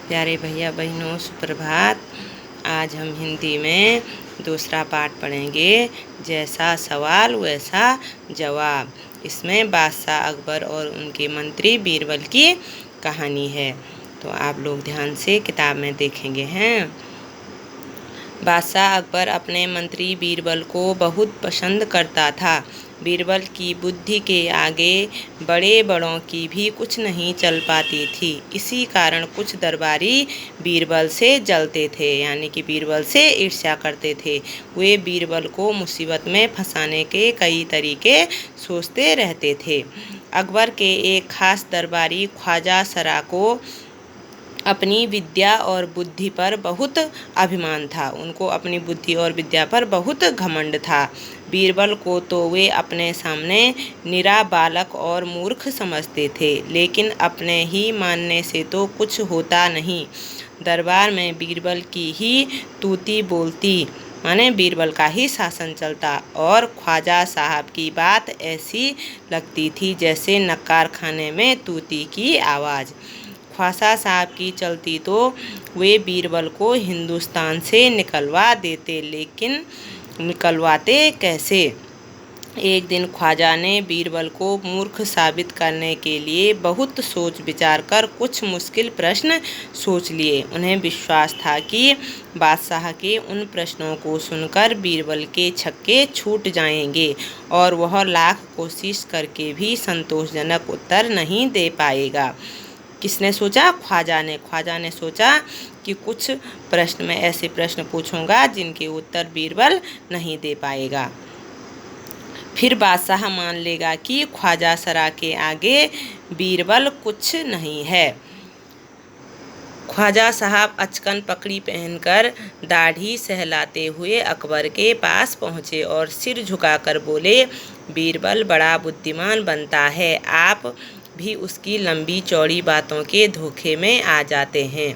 प्यारे भैया बहनों सुप्रभात। आज हम हिंदी में दूसरा पाठ पढ़ेंगे, जैसा सवाल वैसा जवाब। इसमें बादशाह अकबर और उनके मंत्री बीरबल की कहानी है। तो आप लोग ध्यान से किताब में देखेंगे हैं। बादशाह अकबर अपने मंत्री बीरबल को बहुत पसंद करता था। बीरबल की बुद्धि के आगे बड़े बड़ों की भी कुछ नहीं चल पाती थी। इसी कारण कुछ दरबारी बीरबल से जलते थे, यानी कि बीरबल से ईर्ष्या करते थे। वे बीरबल को मुसीबत में फंसाने के कई तरीके सोचते रहते थे। अकबर के एक खास दरबारी ख्वाजा सरा को अपनी विद्या और बुद्धि पर बहुत अभिमान था। उनको अपनी बुद्धि और विद्या पर बहुत घमंड था। बीरबल को तो वे अपने सामने निरा बालक और मूर्ख समझते थे, लेकिन अपने ही मानने से तो कुछ होता नहीं। दरबार में बीरबल की ही तूती बोलती, माने बीरबल का ही शासन चलता, और ख्वाजा साहब की बात ऐसी लगती थी जैसे नक्कार खाने में तूती की आवाज़। ख्वाजा साहब की चलती तो वे बीरबल को हिंदुस्तान से निकलवा देते, लेकिन निकलवाते कैसे? एक दिन ख्वाजा ने बीरबल को मूर्ख साबित करने के लिए बहुत सोच विचार कर कुछ मुश्किल प्रश्न सोच लिए। उन्हें विश्वास था कि बादशाह के उन प्रश्नों को सुनकर बीरबल के छक्के छूट जाएंगे और वह लाख कोशिश करके भी संतोषजनक उत्तर नहीं दे पाएगा। किसने सोचा? ख्वाजा ने सोचा कि कुछ प्रश्न में ऐसे प्रश्न पूछूंगा जिनके उत्तर बीरबल नहीं दे पाएगा। फिर बादशाह मान लेगा कि ख्वाजा सरा के आगे बीरबल कुछ नहीं है। ख्वाजा साहब अचकन पगड़ी पहनकर दाढ़ी सहलाते हुए अकबर के पास पहुँचे और सिर झुकाकर बोले, बीरबल बड़ा बुद्धिमान बनता है, आप भी उसकी लंबी चौड़ी बातों के धोखे में आ जाते हैं।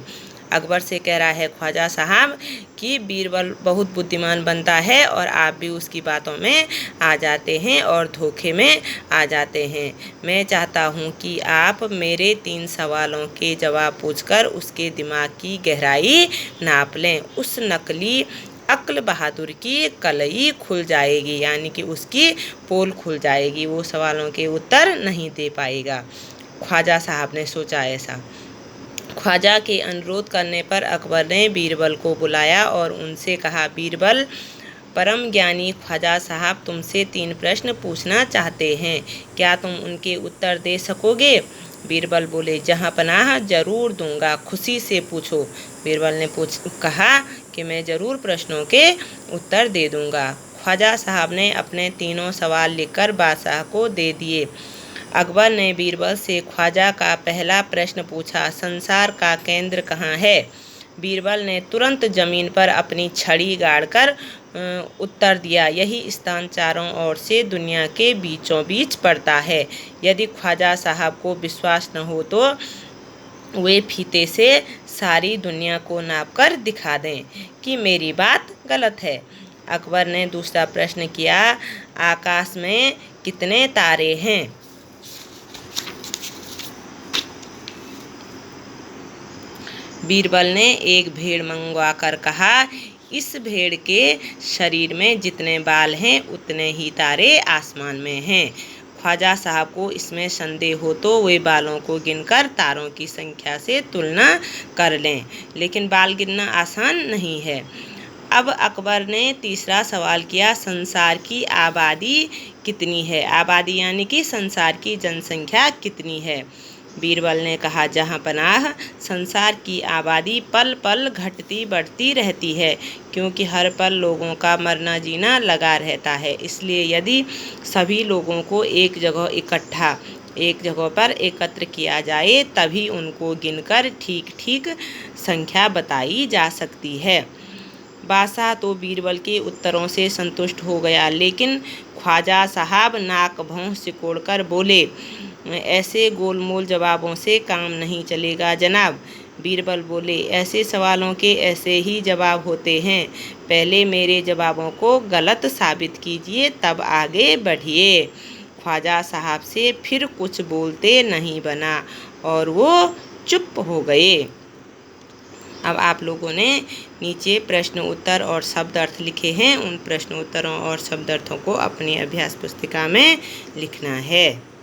अकबर से कह रहा है ख्वाजा साहब कि बीरबल बहुत बुद्धिमान बनता है और आप भी उसकी बातों में आ जाते हैं और धोखे में आ जाते हैं। मैं चाहता हूँ कि आप मेरे 3 सवालों के जवाब पूछकर उसके दिमाग की गहराई नाप लें। उस नकली अक्ल बहादुर की कलई खुल जाएगी, यानी कि उसकी पोल खुल जाएगी, वो सवालों के उत्तर नहीं दे पाएगा। ख्वाजा साहब ने सोचा ऐसा। ख्वाजा के अनुरोध करने पर अकबर ने बीरबल को बुलाया और उनसे कहा, बीरबल, परम ज्ञानी ख्वाजा साहब तुमसे 3 प्रश्न पूछना चाहते हैं, क्या तुम उनके उत्तर दे सकोगे? बीरबल बोले, जहाँ पनाह जरूर दूंगा, खुशी से पूछो। बीरबल ने कहा कि मैं ज़रूर प्रश्नों के उत्तर दे दूंगा। ख्वाजा साहब ने अपने 3 सवाल लिखकर बादशाह को दे दिए। अकबर ने बीरबल से ख्वाजा का पहला प्रश्न पूछा, संसार का केंद्र कहाँ है? बीरबल ने तुरंत जमीन पर अपनी छड़ी गाड़कर उत्तर दिया, यही स्थान चारों ओर से दुनिया के बीचों बीच पड़ता है। यदि ख्वाजा साहब को विश्वास न हो तो वे फीते से सारी दुनिया को नापकर दिखा दें कि मेरी बात गलत है। अकबर ने दूसरा प्रश्न किया, आकाश में कितने तारे हैं? बीरबल ने एक भेड़ मंगवाकर कहा, इस भेड़ के शरीर में जितने बाल हैं उतने ही तारे आसमान में हैं। ख्वाजा साहब को इसमें संदेह हो तो वे बालों को गिनकर तारों की संख्या से तुलना कर लें, लेकिन बाल गिनना आसान नहीं है। अब अकबर ने तीसरा सवाल किया, संसार की आबादी कितनी है? आबादी यानी कि संसार की जनसंख्या कितनी है? बीरबल ने कहा, जहाँ पनाह संसार की आबादी पल पल घटती बढ़ती रहती है, क्योंकि हर पल लोगों का मरना जीना लगा रहता है। इसलिए यदि सभी लोगों को एक जगह पर एकत्र किया जाए तभी उनको गिनकर ठीक ठीक संख्या बताई जा सकती है। बादशाह तो बीरबल के उत्तरों से संतुष्ट हो गया, लेकिन ख्वाजा साहब नाक भौं सिकोड़कर बोले, ऐसे गोलमोल जवाबों से काम नहीं चलेगा जनाब। बीरबल बोले, ऐसे सवालों के ऐसे ही जवाब होते हैं, पहले मेरे जवाबों को गलत साबित कीजिए तब आगे बढ़िए। ख्वाजा साहब से फिर कुछ बोलते नहीं बना और वो चुप हो गए। अब आप लोगों ने नीचे प्रश्न उत्तर और शब्द अर्थ लिखे हैं, उन प्रश्न उत्तरों और शब्द अर्थों को अपनी अभ्यास पुस्तिका में लिखना है।